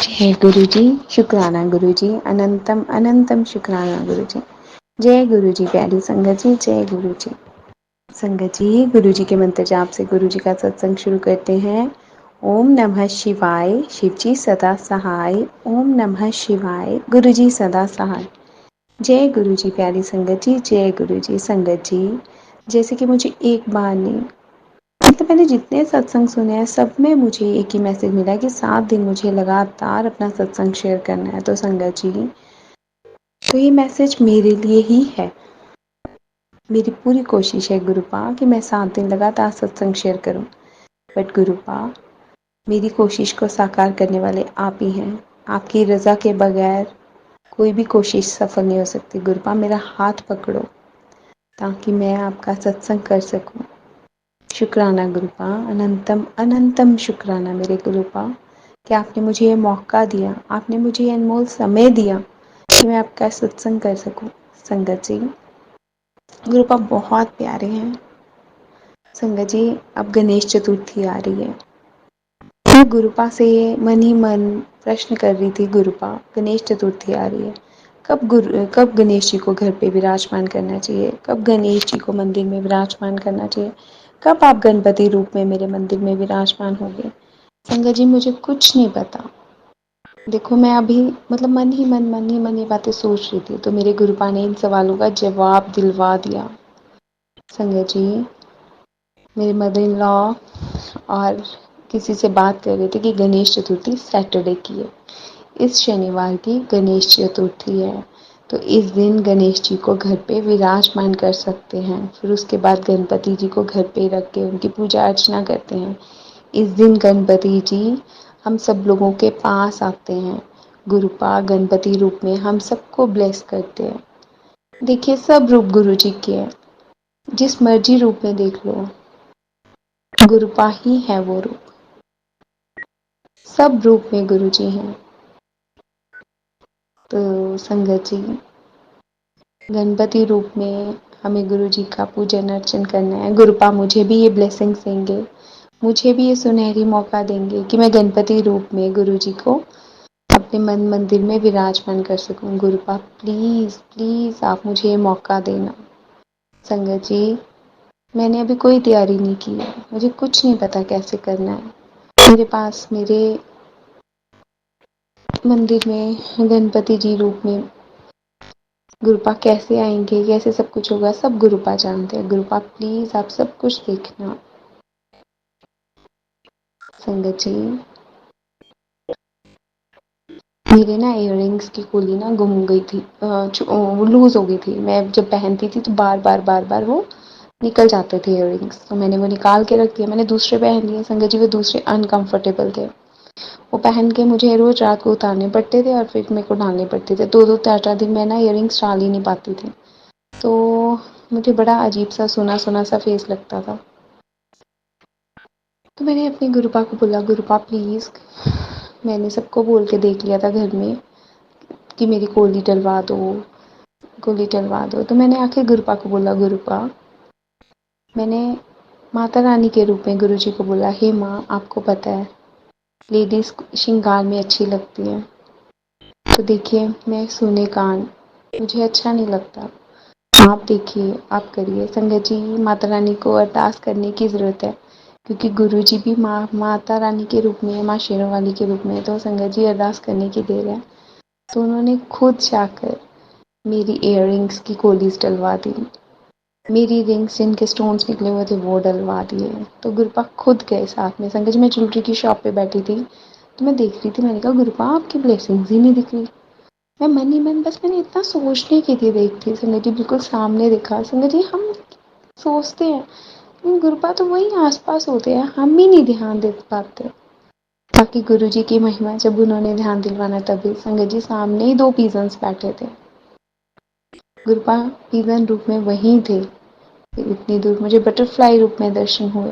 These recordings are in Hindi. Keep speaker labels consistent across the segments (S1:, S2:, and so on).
S1: जय गुरु जी। शुक्राना गुरु जी। अनंतम अनंतम शुक्राना गुरु जी। जय गुरु जी। प्यारी संगत जी, जय गुरु जी। संगत जी, गुरु जी के मंत्र जाप से गुरु जी का सत्संग शुरू करते हैं। ओम नमः शिवाय, शिव जी सदा सहाय। ओम नमः शिवाय, गुरु जी सदा सहाय। जय गुरु जी। प्यारी संगत जी, जय गुरु जी। संगत जी, जैसे कि मुझे एक बार नहीं, तो मैंने जितने सत्संग सुने हैं सब में मुझे एक ही मैसेज मिला कि 7 दिन मुझे लगातार अपना सत्संग शेयर करना है। तो संगत जी, तो ये मैसेज मेरे लिए ही है। मेरी पूरी कोशिश है गुरुपा कि मैं 7 दिन लगातार सत्संग शेयर करूं। बट गुरुपा, मेरी कोशिश को साकार करने वाले आप ही हैं। आपकी रज़ा के बगैर कोई भी कोशिश सफल नहीं हो सकती। गुरुपा, मेरा हाथ पकड़ो ताकि मैं आपका सत्संग कर सकूं। शुक्राना गुरुपा, अनंतम अनंतम शुक्राना मेरे गुरुपा कि आपने मुझे ये मौका दिया, आपने मुझे ये अनमोल समय दिया कि मैं आपका सत्संग कर सकूं। संगत जी, गुरुपा बहुत प्यारे हैं। संगत जी, अब गणेश चतुर्थी आ रही है। मैं गुरुपा से मन ही मन प्रश्न कर रही थी, गुरुपा गणेश चतुर्थी आ रही है, कब गणेश जी को घर पे विराजमान करना चाहिए, कब गणेश जी को मंदिर में विराजमान करना चाहिए, कब आप गणपति रूप में मेरे मंदिर में विराजमान होंगे। संगत जी, मुझे कुछ नहीं पता। देखो, मैं अभी मतलब मन ही मन ये बातें सोच रही थी, तो मेरे गुरुपा ने इन सवालों का जवाब दिलवा दिया। संगत जी, मेरे मदर इन लॉ और किसी से बात कर रहे थे कि गणेश चतुर्थी सैटरडे की है, इस शनिवार की गणेश चतुर्थी है। तो इस दिन गणेश जी को घर पे विराजमान कर सकते हैं। फिर उसके बाद गणपति जी को घर पे रख के उनकी पूजा अर्चना करते हैं। इस दिन गणपति जी हम सब लोगों के पास आते हैं। गुरुपा गणपति रूप में हम सबको ब्लेस करते हैं। देखिए, सब रूप गुरु जी के हैं, जिस मर्जी रूप में देख लो, गुरुपा ही है वो रूप। सब रूप में गुरु जी हैं। तो संगत जी, गणपति रूप में हमें गुरु जी का पूजन अर्चन करना है। गुरुपा मुझे भी ये ब्लेसिंग्स देंगे, मुझे भी ये सुनहरी मौका देंगे कि मैं गणपति रूप में गुरु जी को अपने मन मंदिर में विराजमान कर सकूं। गुरुपा प्लीज़ प्लीज़ आप मुझे ये मौका देना। संगत जी, मैंने अभी कोई तैयारी नहीं की है, मुझे कुछ नहीं पता कैसे करना है। मेरे पास मेरे मंदिर में गणपति जी रूप में गुरुपा कैसे आएंगे, कैसे सब कुछ होगा, सब गुरुपा जानते हैं। गुरुपा प्लीज़ आप सब कुछ देखना। संगत जी, मेरे ना इयररिंग्स की कुली ना गुम हो गई थी, वो लूज़ हो गई थी। मैं जब पहनती थी तो बार बार वो निकल जाते थे इयररिंग्स, तो मैंने वो निकाल के रख दिया। मैंने दूसरे पहन लिए। संगत जी, वो दूसरे अनकंफर्टेबल थे। वो पहन के मुझे रोज रात को उतारने पड़ते थे और फिर मेरे को डालने पड़ते थे। 2-2 4-4 दिन मैं ना इयररिंग्स डाल ही नहीं पाती थी। तो मुझे बड़ा अजीब सा सुना सुना सा फेस लगता था। तो मैंने अपनी गुरुपा को बोला, गुरुपा प्लीज़, मैंने सबको बोल के देख लिया था घर में कि मेरी कोली डलवा दो, कोली डलवा दो। तो मैंने आके गुरुपा को बोला, गुरुपा, मैंने माता रानी के रूप में गुरु जी को बोला, हे माँ, आपको पता है लेडीज श्रृंगार में अच्छी लगती हैं, तो देखिए मैं सूने कान, मुझे अच्छा नहीं लगता। आप देखिए, आप करिए। संगत जी, माता रानी को अरदास करने की ज़रूरत है, क्योंकि गुरु जी भी माता रानी के रूप में है, माँ शेरों वाली के रूप में है। तो संगत जी, अरदास करने की देर है। तो उन्होंने खुद जाकर मेरी इयररिंग्स की कोलीज डलवा दी, मेरी रिंग्स जिनके स्टोन्स निकले हुए थे वो डलवा दिए। तो गुरुपा खुद गए साथ में। संगत जी, मैं ज्वेलरी की शॉप पे बैठी थी, तो मैं देख रही थी। मैंने कहा, गुरुपा आपकी ब्लेसिंग्स ही नहीं दिख रही। मैं मन ही मन बस मैंने इतना सोचने की थी, देखती संगत जी बिल्कुल सामने दिखा। संगत जी, हम सोचते हैं लेकिन गुरुपा तो वही आसपास होते हैं, हम ही नहीं ध्यान दे पाते। बाकी गुरु जी की महिमा, जब उन्होंने ध्यान दिलवाना तभी। संगत जी, सामने ही 2 पिजन्स बैठे थे। गुरुपा पिजन रूप में वहीं थे। इतनी दूर मुझे बटरफ्लाई रूप में दर्शन हुए।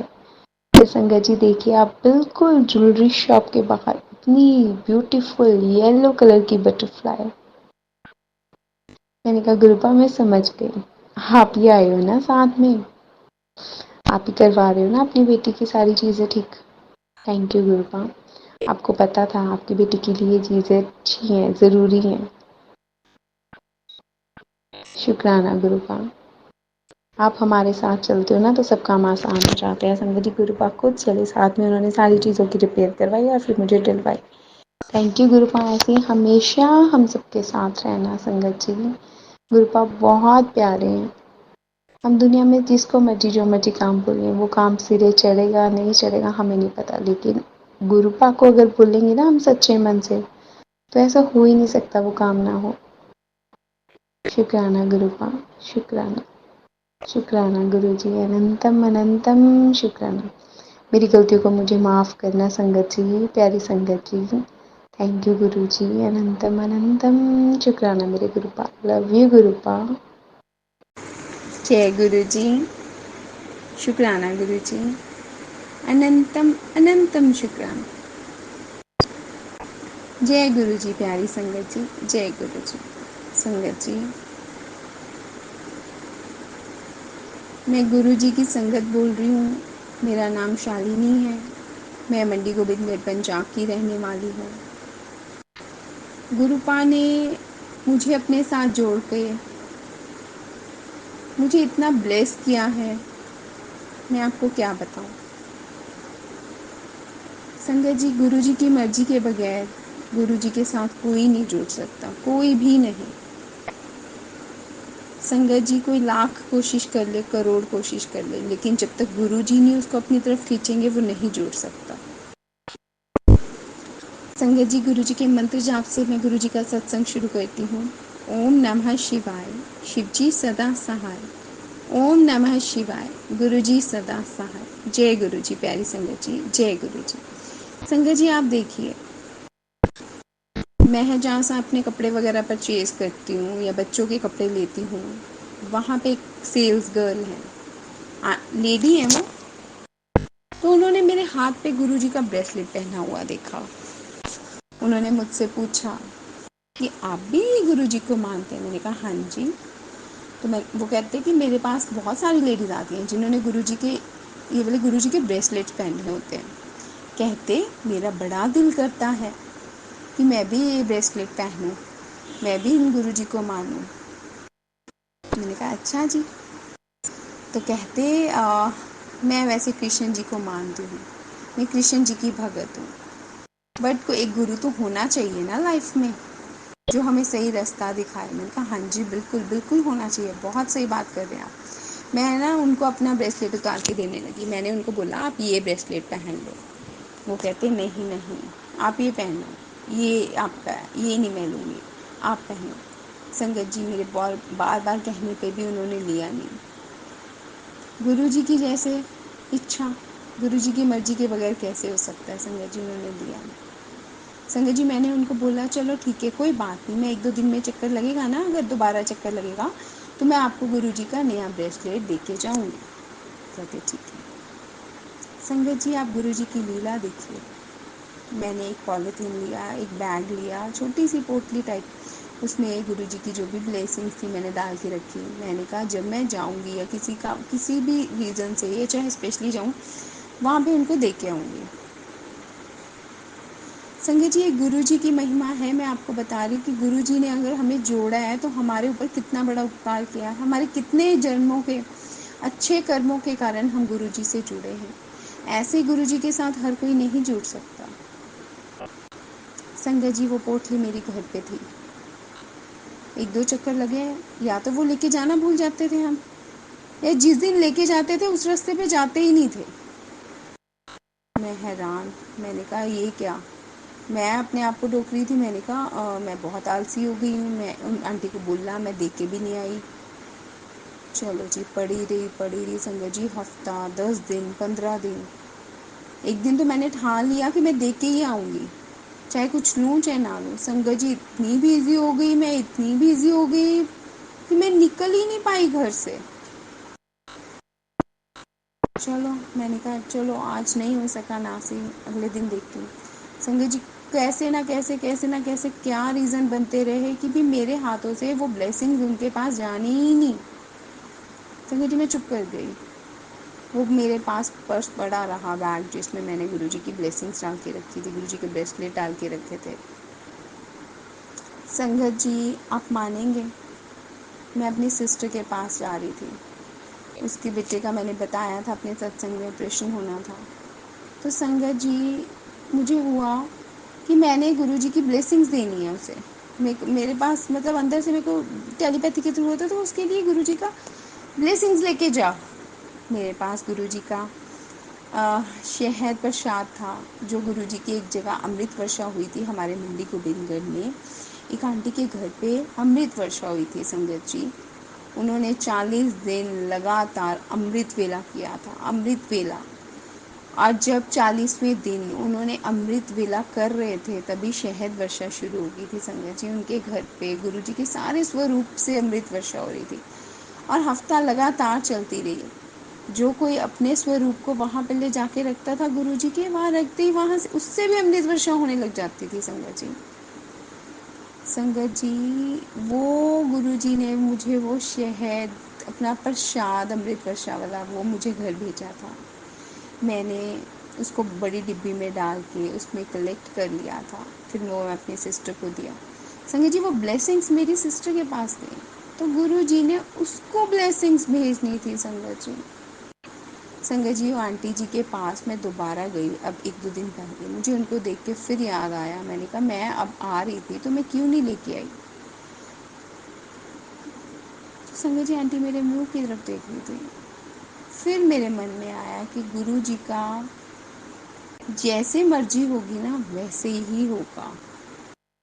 S1: फिर संगत जी देखिए, आप बिल्कुल ज्वेलरी शॉप के बाहर इतनी ब्यूटीफुल येलो कलर की बटरफ्लाई। मैंने कहा, गुरुपा मैं समझ गई, आप ही आए हो ना साथ में, आप ही करवा रहे हो ना अपनी बेटी की सारी चीज़ें ठीक। Thank you गुरुपा। आपको पता था आपकी बेटी के लिए चीज़ें अच्छी हैं, ज़रूरी हैं। शुक्राना गुरु का। आप हमारे साथ चलते हो ना तो सब काम आसान हो जाते हैं। संगत जी गुरुपा खुद चले साथ में, उन्होंने सारी चीज़ों की रिपेयर करवाई और फिर मुझे डलवाई। थैंक यू गुरुपा, ऐसे ही हमेशा हम सबके साथ रहना। संगत जी गुरुपा बहुत प्यारे हैं। हम दुनिया में जिसको मर्जी जो मर्जी काम बोलें, वो काम सिरे चढ़ेगा नहीं चढ़ेगा हमें नहीं पता, लेकिन गुरुपा को अगर बोलेंगे ना हम सच्चे मन से तो ऐसा हो ही नहीं सकता वो काम ना हो। शुक्राना गुरुपा, शुक्राना। शुक्राना गुरु जी, अनंतम अनंतम शुक्राना। मेरी गलतियों को मुझे माफ़ करना संगत जी, प्यारी संगत जी। थैंक यू गुरु जी, अनंतम अनंतम शुक्राना मेरे गुरुपा। Love you गुरुपा। जय गुरु जी। शुक्राना गुरु जी, अनंतम अनंतम शुक्राना। जय गुरु जी प्यारी संगत जी, जय गुरु जी। संगत जी मैं गुरु जी की संगत बोल रही हूँ। मेरा नाम शालिनी है। मैं मंडी गोबिंदगढ़ पंजाब की रहने वाली हूँ। गुरुपा ने मुझे अपने साथ जोड़ के मुझे इतना ब्लेस किया है, मैं आपको क्या बताऊँ। संगत जी गुरु जी की मर्जी के बगैर गुरु जी के साथ कोई नहीं जुड़ सकता, कोई भी नहीं। संगत जी कोई लाख कोशिश कर ले, करोड़ कोशिश कर ले, लेकिन जब तक गुरु जी नहीं उसको अपनी तरफ खींचेंगे वो नहीं जुड़ सकता। संगत जी गुरु जी के मंत्र जाप से मैं गुरु जी का सत्संग शुरू करती हूँ। ओम नमः शिवाय, शिव जी सदा सहाय। ओम नमः शिवाय, गुरु जी सदा सहाय। जय गुरु जी प्यारी संगत जी, जय गुरु जी। संगत जी आप देखिए, मैं जहाँ से अपने कपड़े वगैरह परचेज़ करती हूँ या बच्चों के कपड़े लेती हूँ, वहाँ पे एक सेल्स गर्ल है, लेडी है वो। तो उन्होंने मेरे हाथ पे गुरु जी का ब्रेसलेट पहना हुआ देखा। उन्होंने मुझसे पूछा कि आप भी गुरु जी को मानते हैं? मैंने कहा हाँ जी। तो वो कहते कि मेरे पास बहुत सारी लेडीज़ आती हैं जिन्होंने गुरु जी के ये वाले गुरु जी के ब्रेसलेट्स पहने होते हैं। कहते मेरा बड़ा दिल करता है कि मैं भी ये ब्रेसलेट पहनूं, मैं भी इन गुरु जी को मानूं। मैंने कहा अच्छा जी। तो कहते मैं वैसे कृष्ण जी को मानती हूँ, मैं कृष्ण जी की भगत हूँ, बट को एक गुरु तो होना चाहिए ना लाइफ में जो हमें सही रास्ता दिखाए। मैंने कहा हाँ जी बिल्कुल बिल्कुल होना चाहिए, बहुत सही बात कर रहे हैं आप। मैं ना उनको अपना ब्रेसलेट उतार के देने लगी। मैंने उनको बोला आप ये ब्रेसलेट पहन लो। वो कहते नहीं नहीं आप ये पहनो, ये आपका है, ये नहीं मैं लूँगी, आप पहनो। संगत जी मेरे बार बार कहने पे भी उन्होंने लिया नहीं। गुरु जी की जैसे इच्छा, गुरु जी की मर्जी के बगैर कैसे हो सकता है। संगत जी उन्होंने लिया नहीं। संगत जी मैंने उनको बोला चलो ठीक है कोई बात नहीं, मैं 1-2 दिन में चक्कर लगेगा ना, अगर दोबारा चक्कर लगेगा तो मैं आपको गुरु जी का नया ब्रेसलेट दे के जाऊँगी। कहते ठीक है। संगत जी आप गुरु जी की लीला देखिए। मैंने एक पॉलीथीन लिया, एक बैग लिया, छोटी सी पोटली टाइप, उसमें गुरु जी की जो भी ब्लेसिंग्स थी मैंने डाल के रखी। मैंने कहा जब मैं जाऊंगी या किसी भी रीज़न से या चाहे स्पेशली जाऊं, वहाँ पे उनको दे के आऊँगी। संगत जी ये गुरु जी की महिमा है। मैं आपको बता रही कि गुरु जी ने अगर हमें जोड़ा है तो हमारे ऊपर कितना बड़ा उपकार किया है। हमारे कितने जन्मों के अच्छे कर्मों के कारण हम गुरु जी से जुड़े हैं। ऐसे गुरु जी के साथ हर कोई नहीं जुड़ सकता। संगत जी वो पोटली मेरी घर पे थी। 1-2 चक्कर लगे, या तो वो लेके जाना भूल जाते थे हम, या जिस दिन लेके जाते थे उस रास्ते पे जाते ही नहीं थे। मैं हैरान, मैंने कहा ये क्या। मैं अपने आप को टोक रही थी। मैंने कहा मैं बहुत आलसी हो गई हूँ। मैं उन आंटी को बोला, मैं दे के भी नहीं आई। चलो जी पड़ी रही संगत जी, हफ्ता 10 दिन 15 दिन। एक दिन तो मैंने ठान लिया कि मैं दे के ही आऊँगी, चाहे कुछ लूँ चाहे ना लूँ। संगत जी इतनी बिजी हो गई, मैं इतनी बिजी हो गई कि मैं निकल ही नहीं पाई घर से। चलो मैंने कहा चलो आज नहीं हो सका ना सही, अगले दिन देखती हूँ। संगत जी कैसे ना कैसे क्या रीज़न बनते रहे कि भी मेरे हाथों से वो ब्लेसिंग्स उनके पास जानी ही नहीं। संगत जी मैं चुप कर गई। वो मेरे पास पर्स पड़ा रहा, बैग जिसमें मैंने गुरुजी की ब्लेसिंग्स डाल के रखी थी, गुरुजी के ब्रेसलेट डाल के रखे थे। संगत जी, आप मानेंगे, मैं अपनी सिस्टर के पास जा रही थी। उसके बेटे का मैंने बताया था अपने सत्संग में ऑपरेशन होना था। तो संगत जी, मुझे हुआ कि मैंने गुरुजी की ब्लेसिंग्स देनी है उसे। मेरे पास मतलब अंदर से मेरे को टेलीपैथी के थ्रू होता, तो उसके लिए गुरुजी का ब्लेसिंग्स लेके जा। मेरे पास गुरुजी का शहद प्रसाद था, जो गुरुजी की एक जगह अमृत वर्षा हुई थी हमारे मंडी गोबिंदगढ़ में। एक आंटी के घर पे अमृत वर्षा हुई थी संगत जी। उन्होंने 40 दिन लगातार अमृत वेला किया था, अमृत वेला। आज जब 40वें दिन उन्होंने अमृत वेला कर रहे थे, तभी शहद वर्षा शुरू हो गई थी संगत जी। उनके घर पे गुरुजी के सारे स्वरूप से अमृत वर्षा हो रही थी और हफ्ता लगातार चलती रही। जो कोई अपने स्वरूप को वहाँ पे ले जाके रखता था गुरुजी के, वहाँ रखते ही वहाँ से उससे भी अमृत वर्षा होने लग जाती थी संगत जी। संगत जी, वो गुरुजी ने मुझे वो शहद, अपना प्रसाद अमृत वर्षा वाला, वो मुझे घर भेजा था। मैंने उसको बड़ी डिब्बी में डाल के उसमें कलेक्ट कर लिया था, फिर वो मैं अपनी सिस्टर को दिया। संगत जी, वो ब्लेसिंग्स मेरी सिस्टर के पास गई, तो गुरुजी ने उसको ब्लेसिंग्स भेजनी थी संगत जी। संगत जी, वो आंटी जी के पास मैं दोबारा गई, अब 1-2 दिन पहले। मुझे उनको देख के फिर याद आया, मैंने कहा मैं अब आ रही थी तो मैं क्यों नहीं लेके आई। तो संगत जी, आंटी मेरे मुंह की तरफ देख रही थी। फिर मेरे मन में आया कि गुरु जी का जैसे मर्जी होगी ना वैसे ही होगा।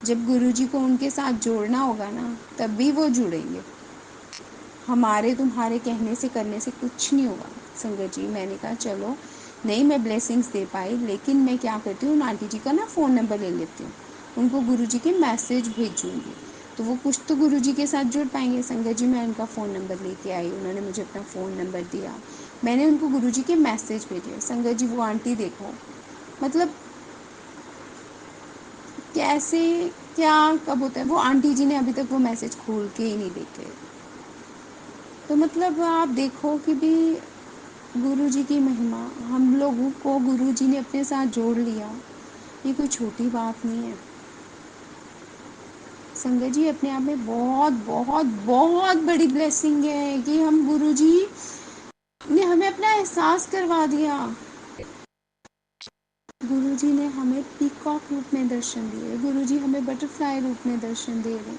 S1: जब गुरु जी को उनके साथ जोड़ना होगा ना, तभी वो जुड़ेंगे। हमारे तुम्हारे कहने से करने से कुछ नहीं होगा संगत जी। मैंने कहा चलो, नहीं मैं ब्लेसिंग्स दे पाई, लेकिन मैं क्या करती हूँ, आंटी जी का ना फ़ोन नंबर ले लेती हूँ, उनको गुरुजी के मैसेज भेजूँगी, तो वो कुछ तो गुरुजी के साथ जुड़ पाएंगे। संगत जी, मैं उनका फ़ोन नंबर लेके आई, उन्होंने मुझे अपना फ़ोन नंबर दिया, मैंने उनको गुरुजी के मैसेज भेजे। संगत जी, वो आंटी देखो, मतलब कैसे, क्या, कब होता है, वो आंटी जी ने अभी तक वो मैसेज खोल के ही नहीं देखे। तो मतलब आप देखो कि भी गुरु जी की महिमा, हम लोगों को गुरु जी ने अपने साथ जोड़ लिया, ये कोई छोटी बात नहीं है संगत जी। अपने आप में बहुत बहुत बहुत बड़ी ब्लेसिंग है कि हम गुरु जी ने हमें अपना एहसास करवा दिया। गुरु जी ने हमें पीकॉक रूप में दर्शन दिए, गुरु जी हमें बटरफ्लाई रूप में दर्शन दे रहे,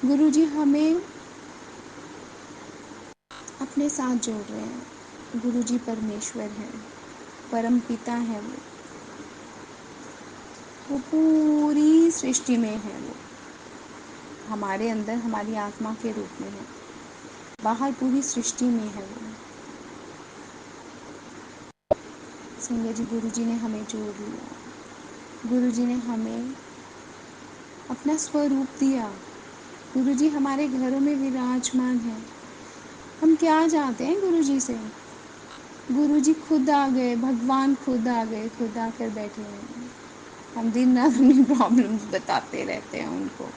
S1: गुरु जी हमें अपने साथ जोड़ रहे हैं। गुरु जी परमेश्वर हैं, परम पिता हैं, वो पूरी सृष्टि में है, वो हमारे अंदर हमारी आत्मा के रूप में है, बाहर पूरी सृष्टि में है वो। संगत जी, गुरु जी ने हमें जोड़ लिया, गुरु जी ने हमें अपना स्वरूप दिया, गुरु जी हमारे घरों में विराजमान है। हम क्या चाहते हैं गुरु जी से, गुरु जी खुद आ गए, भगवान खुद आ गए, खुद आकर बैठे हैं। हम दिन रात अपनी प्रॉब्लम्स बताते रहते हैं उनको।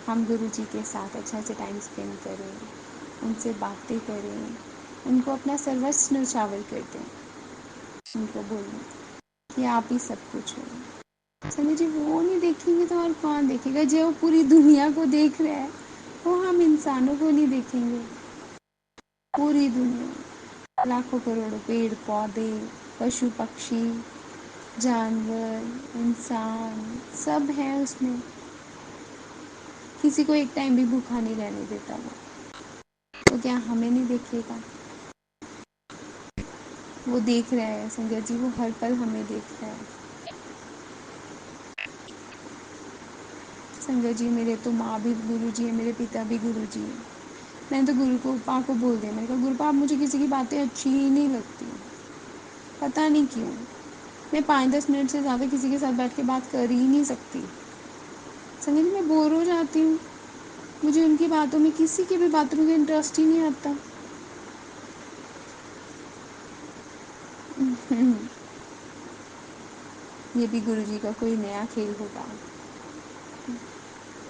S1: हम गुरु जी के साथ अच्छा से टाइम स्पेंड करें, उनसे बातें करें, उनको अपना सर्वस्व न्यौछावर कर दें, उनको बोलें कि आप ही सब कुछ हो। समझ जी, वो नहीं देखेंगे तो और कौन देखेगा। जो पूरी दुनिया को देख रहा है, वो हम इंसानों को नहीं देखेंगे। पूरी दुनिया, लाखों करोड़ों पेड़ पौधे, पशु पक्षी, जानवर, इंसान, सब है उसमें। किसी को एक टाइम भी भूखा नहीं रहने देता वो, तो क्या हमें नहीं देखेगा। वो देख रहा है संगत जी, वो हर पल हमें देख रहा है। संगत जी, मेरे तो माँ भी गुरु जी है, मेरे पिता भी गुरु जी है। मैंने तो गुरु को पा को बोल दिया, मैंने कहा गुरु पा, मुझे किसी की बातें अच्छी ही नहीं लगती, पता नहीं क्यों। मैं 5-10 मिनट से ज़्यादा किसी के साथ बैठ के बात कर ही नहीं सकती। संगत जी, मैं बोर हो जाती हूँ, मुझे उनकी बातों में, किसी की भी बातों में इंटरेस्ट ही नहीं आता। ये भी गुरु जी का कोई नया खेल होगा।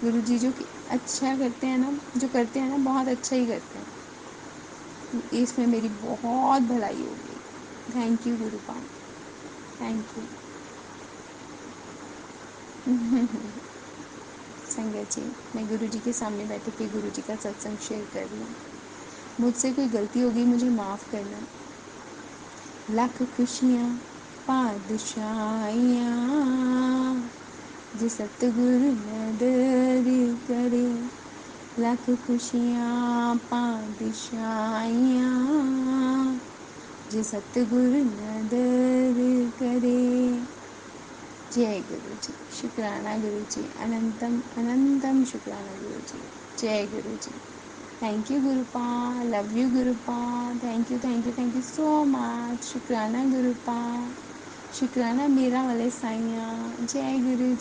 S1: गुरु जी जो अच्छा करते हैं ना, जो करते हैं ना, बहुत अच्छा ही करते हैं। इसमें मेरी बहुत भलाई होगी। Thank you Gurupal, thank you. संगत जी, मैं गुरु जी के सामने बैठ के गुरु जी का सत्संग शेयर कर रही हूँ। मुझसे कोई गलती होगी मुझे माफ़ करना। लख खुशियाँ पातशाहियाँ जे सतगुरु नदर करे, लख खुशियाँ पातशाहियाँ जे सतगुरु नदर करे। जय गुरु जी, शुक्राना गुरु जी, अनंतम अनंतम शुक्राना गुरु जी। जय Guru ji. Thank you Gurupal, love you Gurupal, thank you thank you thank you so much. शुक्राना गुरुपाल, शुक्राना मेरा वाले साइया। जय गुरु जी।